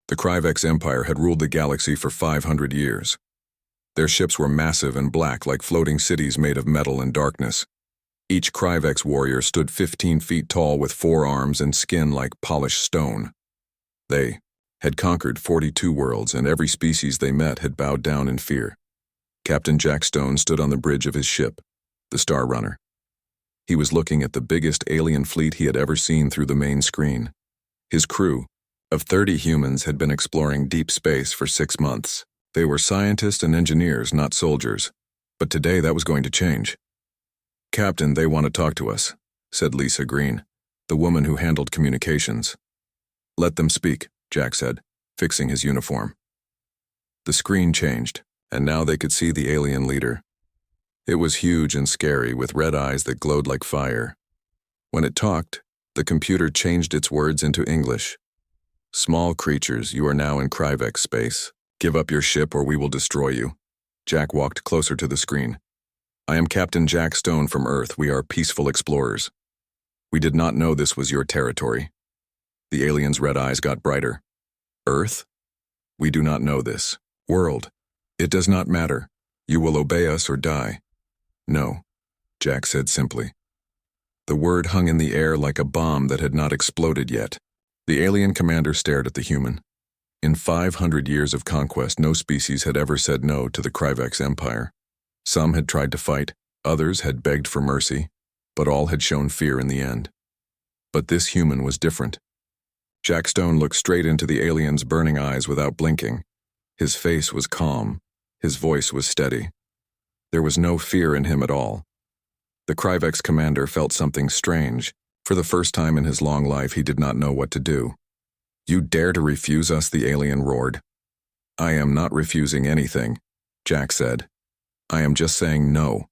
The Kryvex Empire had ruled the galaxy for 500 years. Their ships were massive and black like floating cities made of metal and darkness. Each Kryvex warrior stood 15 feet tall with 4 arms and skin like polished stone. They had conquered 42 worlds, and every species they met had bowed down in fear. Captain Jack Stone stood on the bridge of his ship, the Star Runner. He was looking at the biggest alien fleet he had ever seen through the main screen. His crew of 30 humans had been exploring deep space for 6 months. They were scientists and engineers, not soldiers. But today that was going to change. "Captain, they want to talk to us," said Lisa Green, the woman who handled communications. "Let them speak," Jack said, fixing his uniform. The screen changed, and now they could see the alien leader. It was huge and scary, with red eyes that glowed like fire. When it talked, the computer changed its words into English. "Small creatures, you are now in Kryvex space. Give up your ship or we will destroy you." Jack walked closer to the screen. "I am Captain Jack Stone from Earth. We are peaceful explorers. We did not know this was your territory." The alien's red eyes got brighter. "Earth? We do not know this. World? It does not matter. You will obey us or die." "No," Jack said simply. The word hung in the air like a bomb that had not exploded yet. The alien commander stared at the human. In 500 years of conquest, no species had ever said no to the Kryvex Empire. Some had tried to fight, others had begged for mercy, but all had shown fear in the end. But this human was different. Jack Stone looked straight into the alien's burning eyes without blinking. His face was calm. His voice was steady. There was no fear in him at all. The Kryvex commander felt something strange. For the first time in his long life, he did not know what to do. "You dare to refuse us?" the alien roared. "I am not refusing anything," Jack said. "I am just saying no.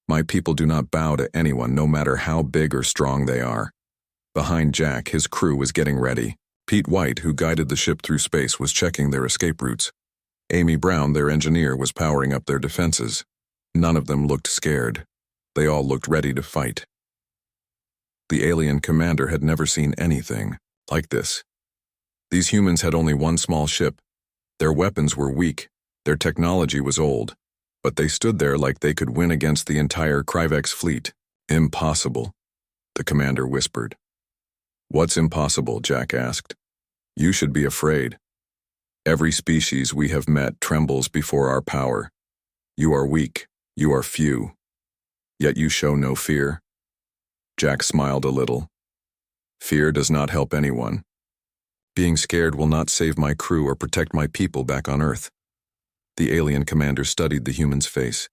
My people do not bow to anyone, no matter how big or strong they are." Behind Jack, his crew was getting ready. Pete White, who guided the ship through space, was checking their escape routes. Amy Brown, their engineer, was powering up their defenses. None of them looked scared. They all looked ready to fight. The alien commander had never seen anything like this. These humans had only one small ship. Their weapons were weak. Their technology was old. But they stood there like they could win against the entire Kryvex fleet. "Impossible," the commander whispered. "What's impossible?" Jack asked. "You should be afraid. Every species we have met trembles before our power. You are weak. You are few. Yet you show no fear." Jack smiled a little. "Fear does not help anyone. Being scared will not save my crew or protect my people back on Earth." The alien commander studied the human's face.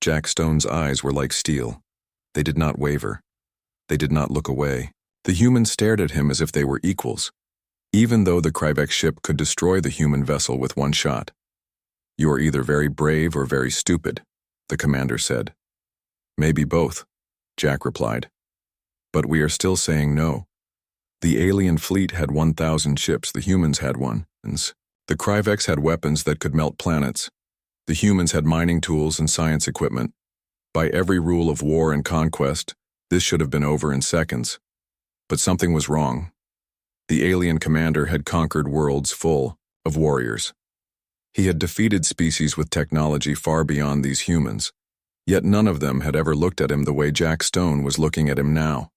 Jack Stone's eyes were like steel. They did not waver. They did not look away. The human stared at him as if they were equals, even though the Kryvex ship could destroy the human vessel with one shot. "You are either very brave or very stupid," the commander said. "Maybe both," Jack replied. "But we are still saying no." The alien fleet had 1,000 ships, the humans had one. The Kryvex had weapons that could melt planets. The humans had mining tools and science equipment. By every rule of war and conquest, this should have been over in seconds. But something was wrong. The alien commander had conquered worlds full of warriors. He had defeated species with technology far beyond these humans. Yet none of them had ever looked at him the way Jack Stone was looking at him now.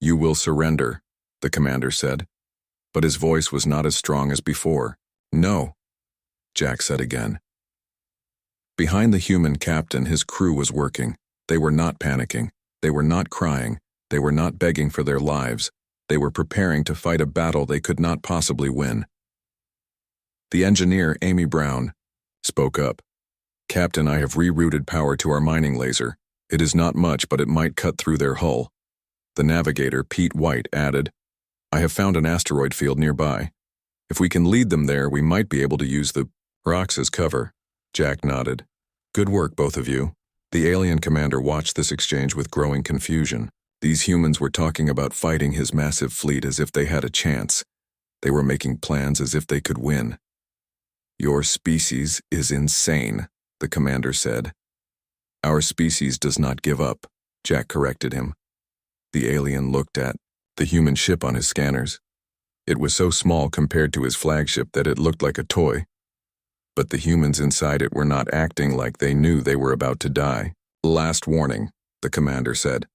"You will surrender," the commander said. But his voice was not as strong as before. "No," Jack said again. Behind the human captain, his crew was working. They were not panicking. They were not crying. They were not begging for their lives. They were preparing to fight a battle they could not possibly win. The engineer, Amy Brown, spoke up. "Captain, I have rerouted power to our mining laser. It is not much, but it might cut through their hull." The navigator, Pete White, added, "I have found an asteroid field nearby. If we can lead them there, we might be able to use the rocks as cover." Jack nodded. "Good work, both of you." The alien commander watched this exchange with growing confusion. These humans were talking about fighting his massive fleet as if they had a chance. They were making plans as if they could win. "Your species is insane," the commander said. "Our species does not give up," Jack corrected him. The alien looked at the human ship on his scanners. It was so small compared to his flagship that it looked like a toy. But the humans inside it were not acting like they knew they were about to die. "Last warning," the commander said.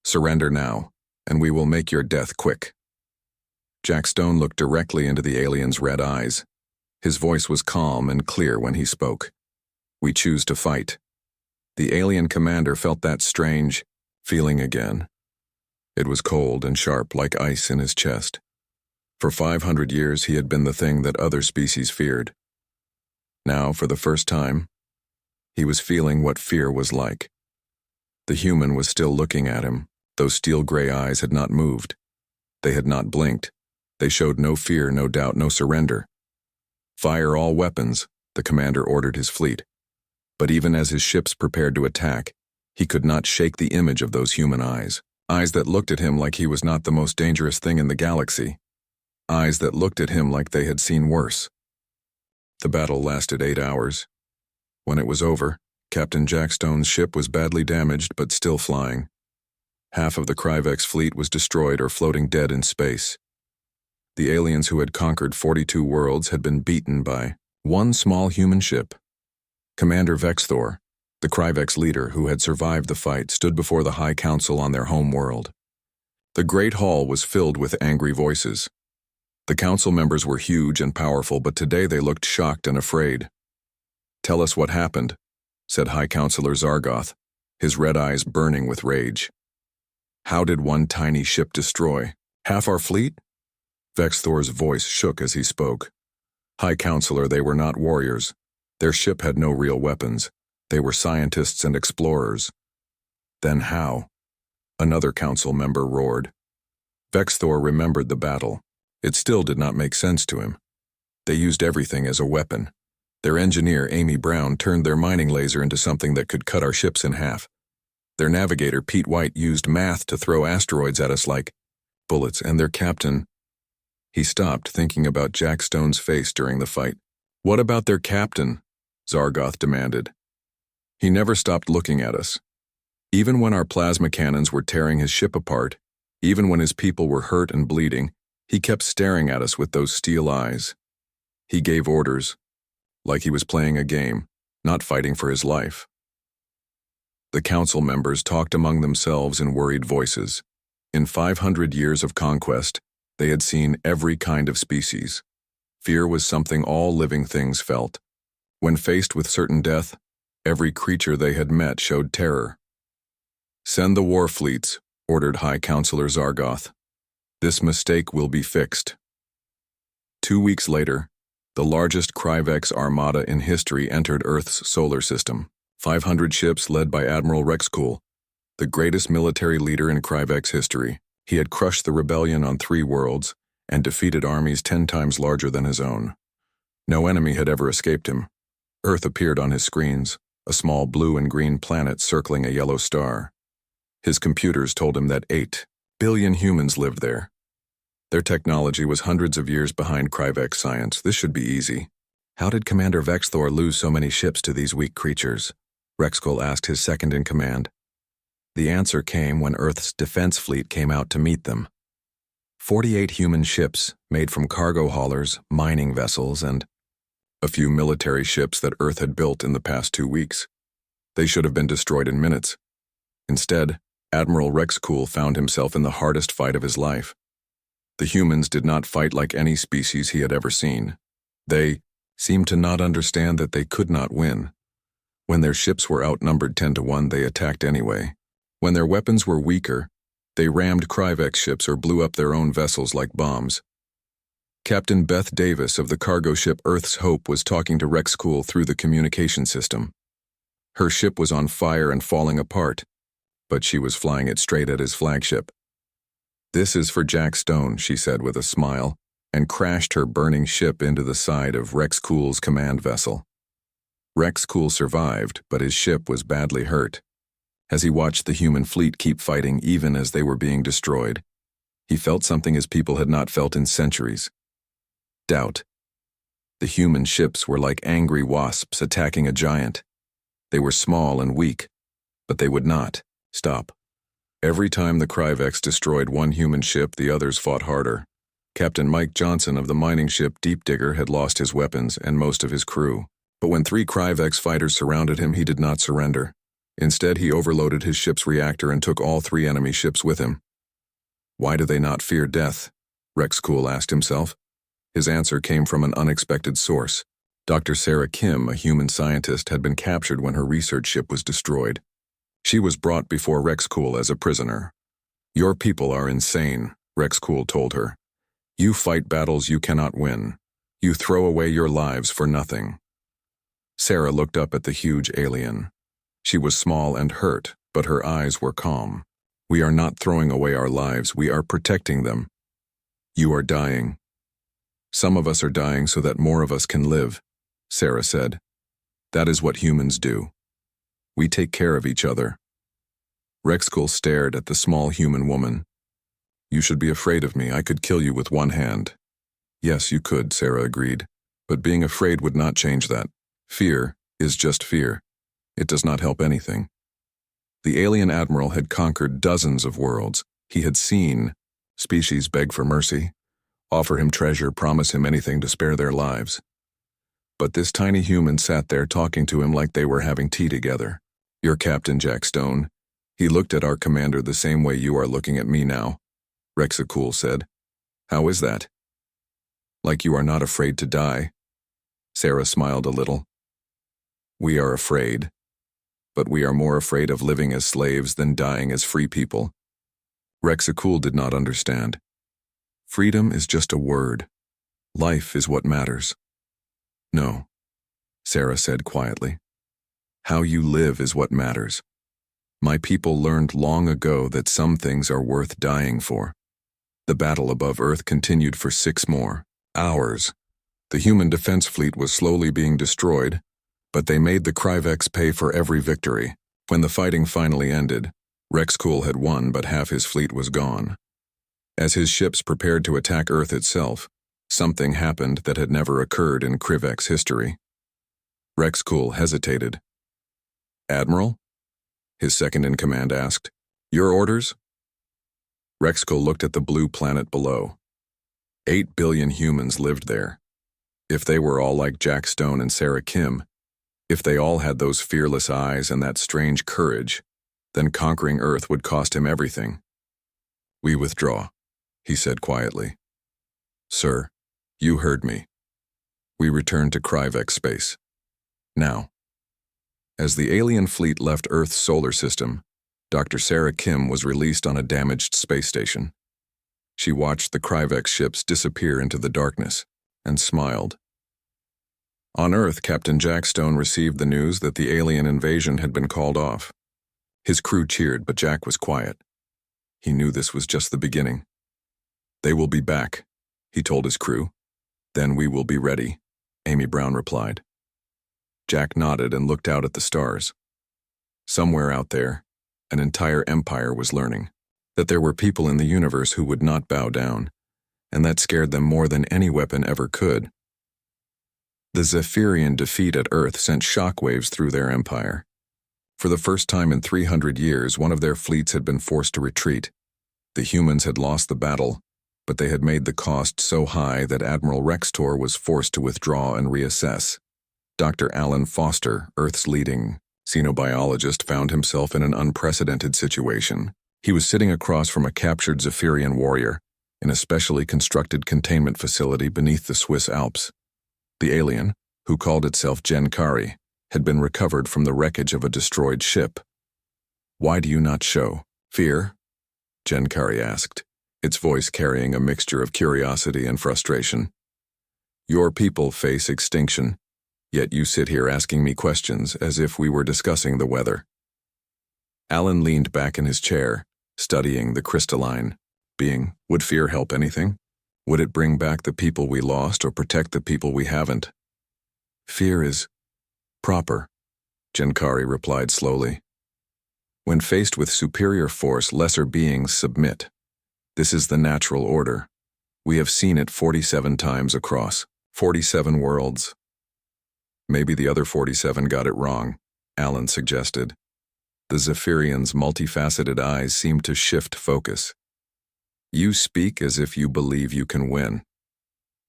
"Surrender now, and we will make your death quick." Jack Stone looked directly into the alien's red eyes. His voice was calm and clear when he spoke. "We choose to fight." The alien commander felt that strange feeling again. It was cold and sharp like ice in his chest. For 500 years he had been the thing that other species feared. Now, for the first time, he was feeling what fear was like. The human was still looking at him. Those steel-gray eyes had not moved. They had not blinked. They showed no fear, no doubt, no surrender. "Fire all weapons," the commander ordered his fleet. But even as his ships prepared to attack, he could not shake the image of those human eyes. Eyes that looked at him like he was not the most dangerous thing in the galaxy. Eyes that looked at him like they had seen worse. The battle lasted 8 hours. When it was over, Captain Jack Stone's ship was badly damaged but still flying. Half of the Kryvex fleet was destroyed or floating dead in space. The aliens who had conquered 42 worlds had been beaten by one small human ship. Commander Vexthor, the Kryvex leader who had survived the fight, stood before the High Council on their home world. The great hall was filled with angry voices. The council members were huge and powerful, but today they looked shocked and afraid. "Tell us what happened," said High Counselor Zargoth, his red eyes burning with rage. "How did one tiny ship destroy half our fleet?" Vexthor's voice shook as he spoke. "High Counselor, they were not warriors. Their ship had no real weapons. They were scientists and explorers." "Then how?" another council member roared. Vexthor remembered the battle. It still did not make sense to him. They used everything as a weapon. Their engineer, Amy Brown, turned their mining laser into something that could cut our ships in half. Their navigator, Pete White, used math to throw asteroids at us like bullets, and their captain... He stopped, thinking about Jack Stone's face during the fight. "What about their captain?" Zargoth demanded. "He never stopped looking at us. Even when our plasma cannons were tearing his ship apart, even when his people were hurt and bleeding, he kept staring at us with those steel eyes. He gave orders, like he was playing a game, not fighting for his life." The council members talked among themselves in worried voices. In 500 years of conquest, they had seen every kind of species. Fear was something all living things felt. When faced with certain death, every creature they had met showed terror. "Send the war fleets," ordered High Counselor Zargoth. "This mistake will be fixed." 2 weeks later, the largest Kryvex armada in history entered Earth's solar system. 500 ships led by Admiral Rexcool, the greatest military leader in Kryvex history. He had crushed the rebellion on 3 worlds and defeated armies 10 times larger than his own. No enemy had ever escaped him. Earth appeared on his screens, a small blue and green planet circling a yellow star. His computers told him that 8 billion humans lived there. Their technology was hundreds of years behind Kryvex science. This should be easy. "How did Commander Vexthor lose so many ships to these weak creatures?" Rexcool asked his second-in-command. The answer came when Earth's defense fleet came out to meet them. 48 human ships, made from cargo haulers, mining vessels, and a few military ships that Earth had built in the past 2 weeks. They should have been destroyed in minutes. Instead, Admiral Rexcool found himself in the hardest fight of his life. The humans did not fight like any species he had ever seen. They seemed to not understand that they could not win. When their ships were outnumbered 10 to 1, they attacked anyway. When their weapons were weaker, they rammed Kryvex ships or blew up their own vessels like bombs. Captain Beth Davis of the cargo ship Earth's Hope was talking to Rexcool through the communication system. Her ship was on fire and falling apart, but she was flying it straight at his flagship. "This is for Jack Stone," she said with a smile, and crashed her burning ship into the side of Rexcool's command vessel. Rexcool survived, but his ship was badly hurt. As he watched the human fleet keep fighting even as they were being destroyed, he felt something his people had not felt in centuries. Doubt. The human ships were like angry wasps attacking a giant. They were small and weak, but they would not stop. Every time the Kryvex destroyed one human ship, the others fought harder. Captain Mike Johnson of the mining ship Deep Digger had lost his weapons and most of his crew. But when 3 Kryvex fighters surrounded him, he did not surrender. Instead, he overloaded his ship's reactor and took all 3 enemy ships with him. Why do they not fear death? Rex Cool asked himself. His answer came from an unexpected source. Dr. Sarah Kim, a human scientist, had been captured when her research ship was destroyed. She was brought before Rex Cool as a prisoner. "Your people are insane," Rex Cool told her. "You fight battles you cannot win. You throw away your lives for nothing." Sarah looked up at the huge alien. She was small and hurt, but her eyes were calm. "We are not throwing away our lives, we are protecting them. You are dying. Some of us are dying so that more of us can live," Sarah said. "That is what humans do. We take care of each other." Rexcool stared at the small human woman. "You should be afraid of me. I could kill you with one hand." "Yes, you could," Sarah agreed. "But being afraid would not change that. Fear is just fear. It does not help anything." The alien admiral had conquered dozens of worlds. He had seen species beg for mercy, offer him treasure, promise him anything to spare their lives. But this tiny human sat there talking to him like they were having tea together. "You're Captain Jack Stone. He looked at our commander the same way you are looking at me now," Rexacool said. "How is that?" "Like you are not afraid to die." Sarah smiled a little. "We are afraid, but we are more afraid of living as slaves than dying as free people." Rexacool did not understand. "Freedom is just a word. Life is what matters." "No," Sarah said quietly. "How you live is what matters. My people learned long ago that some things are worth dying for." The battle above Earth continued for 6 more hours. The human defense fleet was slowly being destroyed, but they made the Kryvex pay for every victory. When the fighting finally ended, Rexcool had won, but half his fleet was gone. As his ships prepared to attack Earth itself, something happened that had never occurred in Kryvex history. Rexcool hesitated. "Admiral?" his second-in-command asked. "Your orders?" Rexcool looked at the blue planet below. 8 billion humans lived there. If they were all like Jack Stone and Sarah Kim, if they all had those fearless eyes and that strange courage, then conquering Earth would cost him everything. "We withdraw," he said quietly. "Sir, you heard me. We return to Kryvex space. Now." As the alien fleet left Earth's solar system, Dr. Sarah Kim was released on a damaged space station. She watched the Kryvex ships disappear into the darkness and smiled. On Earth, Captain Jack Stone received the news that the alien invasion had been called off. His crew cheered, but Jack was quiet. He knew this was just the beginning. "They will be back," he told his crew. "Then we will be ready," Amy Brown replied. Jack nodded and looked out at the stars. Somewhere out there, an entire empire was learning that there were people in the universe who would not bow down, and that scared them more than any weapon ever could. The Zephyrian defeat at Earth sent shockwaves through their empire. For the first time in 300 years, one of their fleets had been forced to retreat. The humans had lost the battle, but they had made the cost so high that Admiral Rextor was forced to withdraw and reassess. Dr. Alan Foster, Earth's leading xenobiologist, found himself in an unprecedented situation. He was sitting across from a captured Zephyrian warrior in a specially constructed containment facility beneath the Swiss Alps. The alien, who called itself Genkari, had been recovered from the wreckage of a destroyed ship. "Why do you not show fear?" Genkari asked, its voice carrying a mixture of curiosity and frustration. "Your people face extinction, yet you sit here asking me questions as if we were discussing the weather." Alan leaned back in his chair, studying the crystalline being. "Would fear help anything? Would it bring back the people we lost or protect the people we haven't?" "Fear is proper," Genkari replied slowly. "When faced with superior force, lesser beings submit. This is the natural order. We have seen it 47 times across 47 worlds." "Maybe the other 47 got it wrong," Alan suggested. The Zephyrian's multifaceted eyes seemed to shift focus. You speak as if you believe you can win.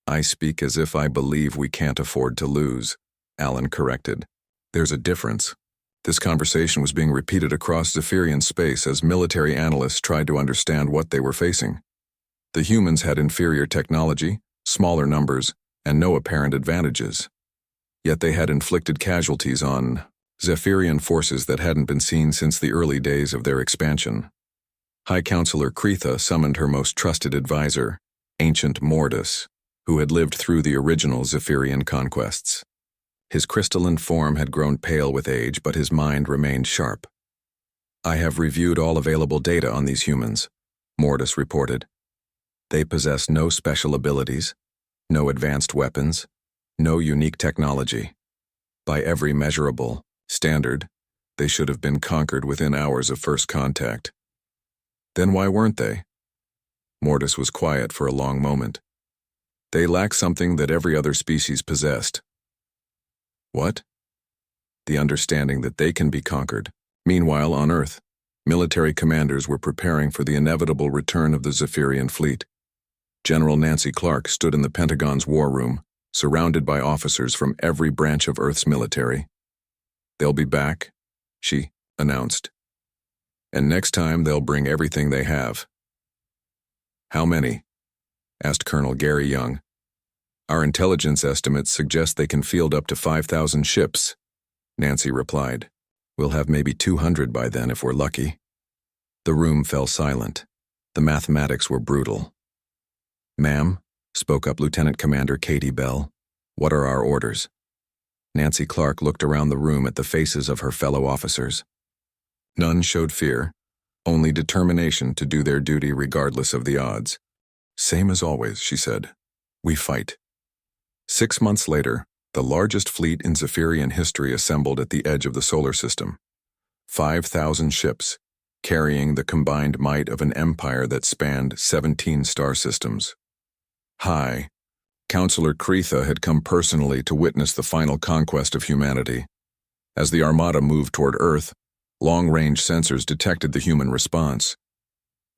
I speak as if I believe we can't afford to lose, Alan corrected. There's a difference. This conversation was being repeated across Zephyrian space as military analysts tried to understand what they were facing. The humans had inferior technology, smaller numbers, and no apparent advantages. Yet they had inflicted casualties on Zephyrian forces that hadn't been seen since the early days of their expansion. High Counselor Kretha summoned her most trusted advisor, Ancient Mortis, who had lived through the original Zephyrian conquests. His crystalline form had grown pale with age, but his mind remained sharp. I have reviewed all available data on these humans, Mortis reported. They possess no special abilities, no advanced weapons, no unique technology. By every measurable standard, they should have been conquered within hours of first contact. Then why weren't they? Mortis was quiet for a long moment. They lack something that every other species possessed. What? The understanding that they can be conquered. Meanwhile, on Earth, military commanders were preparing for the inevitable return of the Zephyrian fleet. General Nancy Clark stood in the Pentagon's war room, surrounded by officers from every branch of Earth's military. They'll be back, she announced. And next time they'll bring everything they have. How many? Asked Colonel Gary Young. Our intelligence estimates suggest they can field up to 5,000 ships, Nancy replied. We'll have maybe 200 by then if we're lucky. The room fell silent. The mathematics were brutal. Ma'am, spoke up Lieutenant Commander Katie Bell. What are our orders? Nancy Clark looked around the room at the faces of her fellow officers. None showed fear, only determination to do their duty regardless of the odds. Same as always, she said. We fight. 6 months later, the largest fleet in Zephyrian history assembled at the edge of the solar system. 5,000 ships, carrying the combined might of an empire that spanned 17 star systems. High Counselor Kretha had come personally to witness the final conquest of humanity. As the armada moved toward Earth, long-range sensors detected the human response.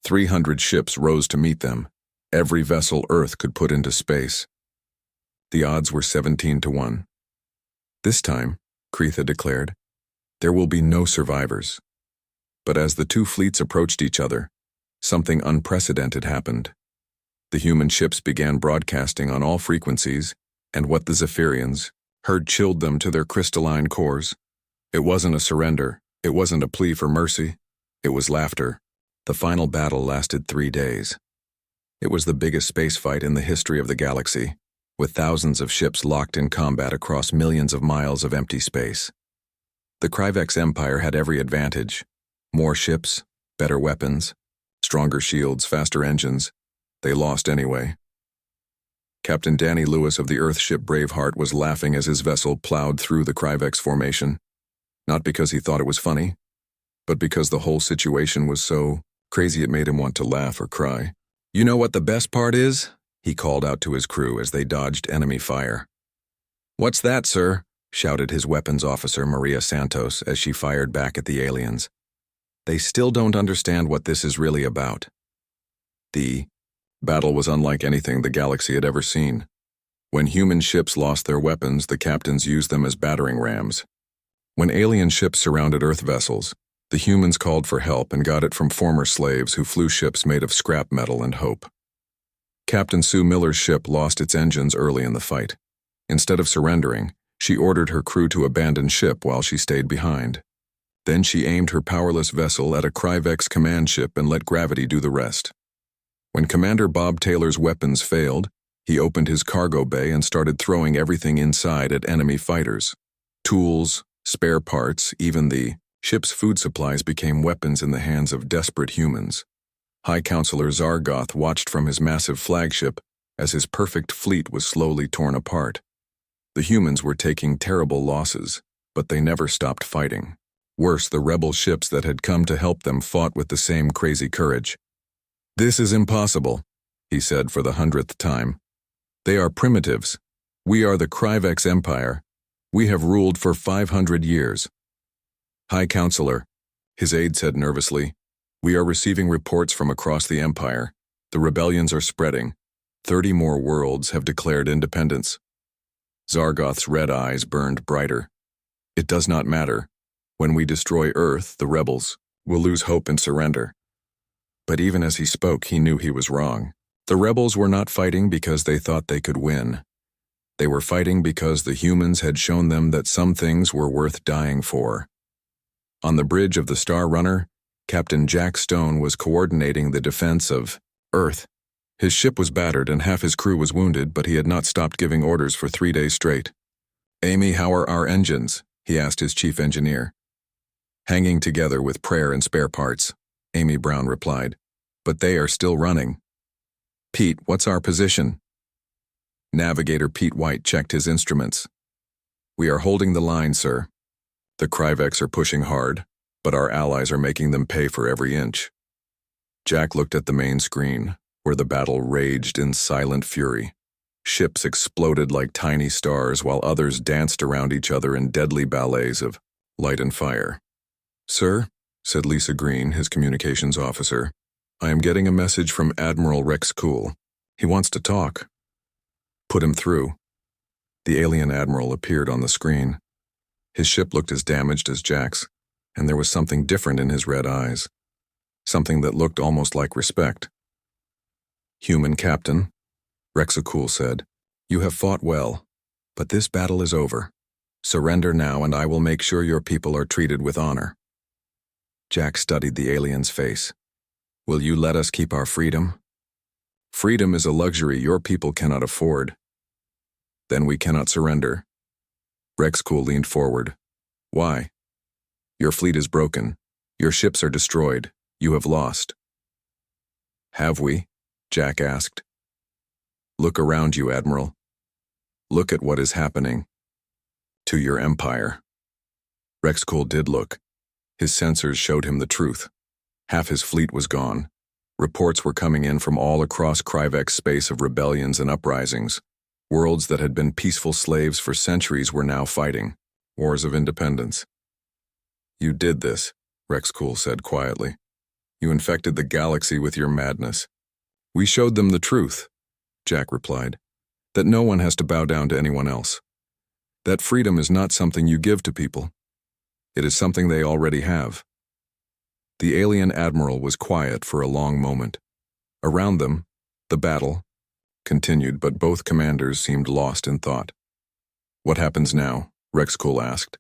300 ships rose to meet them, every vessel Earth could put into space. The odds were 17-1. This time, Kretha declared, there will be no survivors. But as the two fleets approached each other, something unprecedented happened. The human ships began broadcasting on all frequencies, and what the Zephyrians heard chilled them to their crystalline cores. It wasn't a surrender. It wasn't a plea for mercy. It was laughter. The final battle lasted 3 days. It was the biggest space fight in the history of the galaxy, with thousands of ships locked in combat across millions of miles of empty space. The Kryvex Empire had every advantage. More ships, better weapons, stronger shields, faster engines. They lost anyway. Captain Danny Lewis of the Earthship Braveheart was laughing as his vessel plowed through the Kryvex formation. Not because he thought it was funny, but because the whole situation was so crazy it made him want to laugh or cry. You know what the best part is? He called out to his crew as they dodged enemy fire. What's that, sir? Shouted his weapons officer Maria Santos as she fired back at the aliens. They still don't understand what this is really about. The battle was unlike anything the galaxy had ever seen. When human ships lost their weapons, the captains used them as battering rams. When alien ships surrounded Earth vessels, the humans called for help and got it from former slaves who flew ships made of scrap metal and hope. Captain Sue Miller's ship lost its engines early in the fight. Instead of surrendering, she ordered her crew to abandon ship while she stayed behind. Then she aimed her powerless vessel at a Kryvex command ship and let gravity do the rest. When Commander Bob Taylor's weapons failed, he opened his cargo bay and started throwing everything inside at enemy fighters. Tools, spare parts, even the ship's food supplies became weapons in the hands of desperate humans. High Counselor Zargoth watched from his massive flagship as his perfect fleet was slowly torn apart. The humans were taking terrible losses, but they never stopped fighting. Worse, the rebel ships that had come to help them fought with the same crazy courage. This is impossible, he said for the 100th time. They are primitives. We are the Kryvex Empire. We have ruled for 500 years. High Counselor, his aide said nervously, we are receiving reports from across the Empire. The rebellions are spreading. 30 more worlds have declared independence. Zargoth's red eyes burned brighter. It does not matter. When we destroy Earth, the rebels will lose hope and surrender. But even as he spoke, he knew he was wrong. The rebels were not fighting because they thought they could win. They were fighting because the humans had shown them that some things were worth dying for. On the bridge of the Star Runner, Captain Jack Stone was coordinating the defense of Earth. His ship was battered and half his crew was wounded, but he had not stopped giving orders for 3 days straight. "Amy, how are our engines?" he asked his chief engineer. "Hanging together with prayer and spare parts," Amy Brown replied. "But they are still running." "Pete, what's our position?" Navigator Pete White checked his instruments. "We are holding the line, sir. The Kryvex are pushing hard, but our allies are making them pay for every inch." Jack looked at the main screen, where the battle raged in silent fury. Ships exploded like tiny stars while others danced around each other in deadly ballets of light and fire. "Sir," said Lisa Green, his communications officer, "I am getting a message from Admiral Rex Cool. He wants to talk." "Put him through." The alien admiral appeared on the screen. His ship looked as damaged as Jack's, and there was something different in his red eyes. Something that looked almost like respect. "Human Captain," Rexacool said, "you have fought well, but this battle is over. Surrender now and I will make sure your people are treated with honor." Jack studied the alien's face. "Will you let us keep our freedom?" "Freedom is a luxury your people cannot afford." "Then we cannot surrender." Rexcool leaned forward. "Why?" "Your fleet is broken. Your ships are destroyed. You have lost." "Have we?" Jack asked. "Look around you, Admiral. Look at what is happening to your empire." Rexcool did look. His sensors showed him the truth. Half his fleet was gone. Reports were coming in from all across Kryvek's space of rebellions and uprisings. Worlds that had been peaceful slaves for centuries were now fighting. Wars of independence. "You did this," Rexcool said quietly. "You infected the galaxy with your madness." "We showed them the truth," Jack replied. "That no one has to bow down to anyone else. That freedom is not something you give to people. It is something they already have." The alien admiral was quiet for a long moment. Around them, the battle continued, but both commanders seemed lost in thought. "What happens now?" Rexcool asked.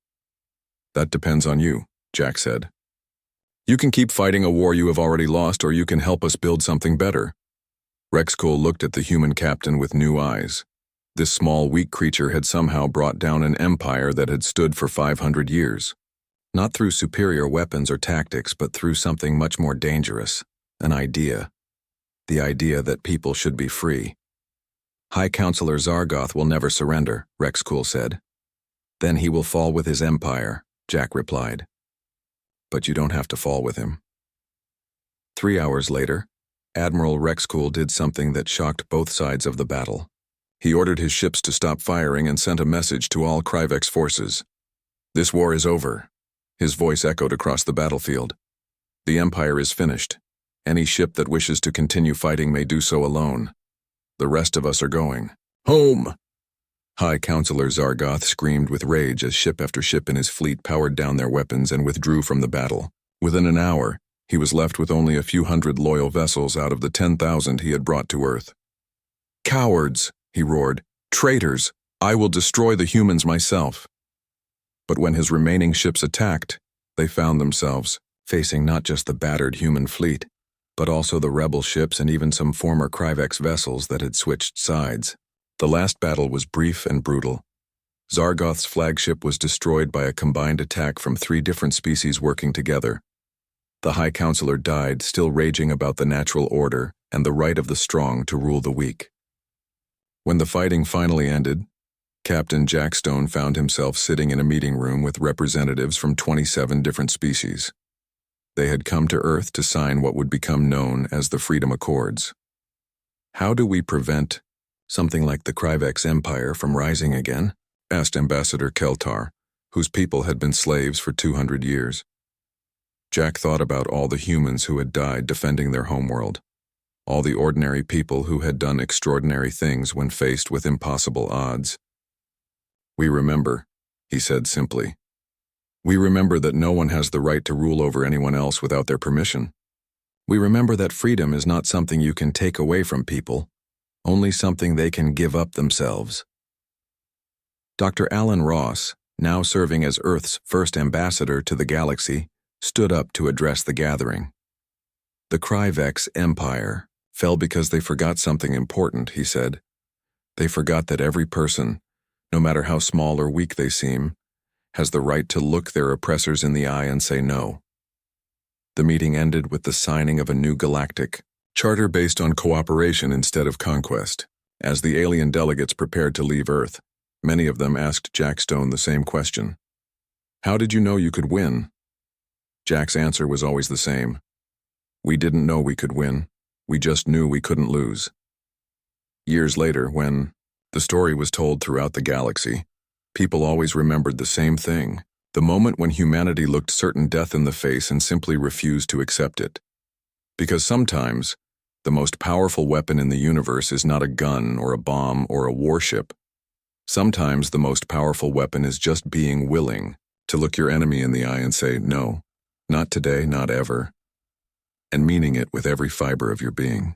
"That depends on you," Jack said. "You can keep fighting a war you have already lost, or you can help us build something better." Rexcool looked at the human captain with new eyes. This small, weak creature had somehow brought down an empire that had stood for 500 years. Not through superior weapons or tactics, but through something much more dangerous, an idea. The idea that people should be free. "High Counselor Zargoth will never surrender," Rexcool said. "Then he will fall with his empire," Jack replied. "But you don't have to fall with him." 3 hours later, Admiral Rexcool did something that shocked both sides of the battle. He ordered his ships to stop firing and sent a message to all Kryvek's forces. "This war is over." His voice echoed across the battlefield. "The Empire is finished. Any ship that wishes to continue fighting may do so alone. The rest of us are going home." High Counselor Zargoth screamed with rage as ship after ship in his fleet powered down their weapons and withdrew from the battle. Within an hour, he was left with only a few hundred loyal vessels out of the 10,000 he had brought to Earth. "Cowards!" he roared. "Traitors! I will destroy the humans myself." But when his remaining ships attacked, they found themselves facing not just the battered human fleet, but also the rebel ships and even some former Kryvex vessels that had switched sides. The last battle was brief and brutal. Zargoth's flagship was destroyed by a combined attack from 3 different species working together. The High Counselor died, still raging about the natural order and the right of the strong to rule the weak. When the fighting finally ended, Captain Jack Stone found himself sitting in a meeting room with representatives from 27 different species. They had come to Earth to sign what would become known as the Freedom Accords. "How do we prevent something like the Kryvex Empire from rising again?" asked Ambassador Keltar, whose people had been slaves for 200 years. Jack thought about all the humans who had died defending their homeworld, all the ordinary people who had done extraordinary things when faced with impossible odds. "We remember," he said simply. "We remember that no one has the right to rule over anyone else without their permission. We remember that freedom is not something you can take away from people, only something they can give up themselves." Dr. Alan Ross, now serving as Earth's first ambassador to the galaxy, stood up to address the gathering. "The Kryvex Empire fell because they forgot something important," he said. "They forgot that every person, no matter how small or weak they seem, has the right to look their oppressors in the eye and say no." The meeting ended with the signing of a new galactic charter based on cooperation instead of conquest. As the alien delegates prepared to leave Earth, many of them asked Jack Stone the same question. "How did you know you could win?" Jack's answer was always the same. "We didn't know we could win. We just knew we couldn't lose." Years later, when the story was told throughout the galaxy, people always remembered the same thing: the moment when humanity looked certain death in the face and simply refused to accept it. Because sometimes, the most powerful weapon in the universe is not a gun or a bomb or a warship. Sometimes the most powerful weapon is just being willing to look your enemy in the eye and say, "No, not today, not ever," and meaning it with every fiber of your being.